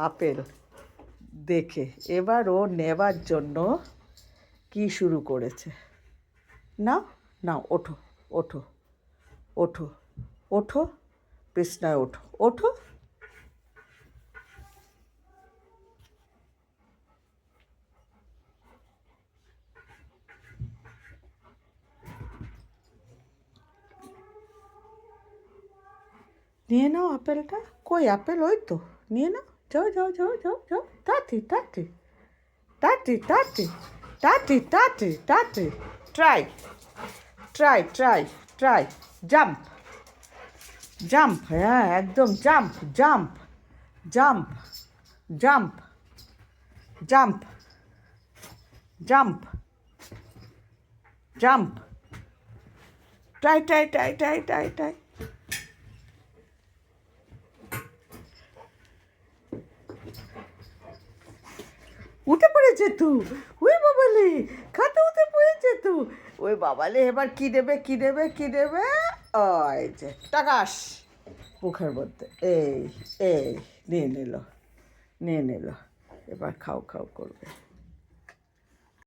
Apple দেখে এবার ও নেবার জন্য কি শুরু করেছে। নাও নাও, ওঠো ওঠো ওঠো ওঠো, বিছনায় ওঠো ওঠো। নিয়ে নাও আপেলটা। কই আপেল? ওই তো, নিয়ে নাও। যাও যাও যাও যাও যাও, তাড়াতাড়ি তাড়াতাড়ি তাড়াতাড়ি তাড়াতাড়ি তাড়াতাড়ি তাড়াতাড়ি তাড়াতাড়ি। Try try try try, jump jump, হ্যাঁ একদম jump jump jump jump jump jump jump, try try try try try try. উঠে পড়েছে তু, ওই বাবালে, খাটে উঠে পড়েছে তু। ওই বাবালে, এবার কি দেবে কি দেবে কি দেবে? ওই যে টাকাস মুখের মধ্যে, এই এই নিয়ে নিল নিয়ে নিল, এবার খাও খাও করবে।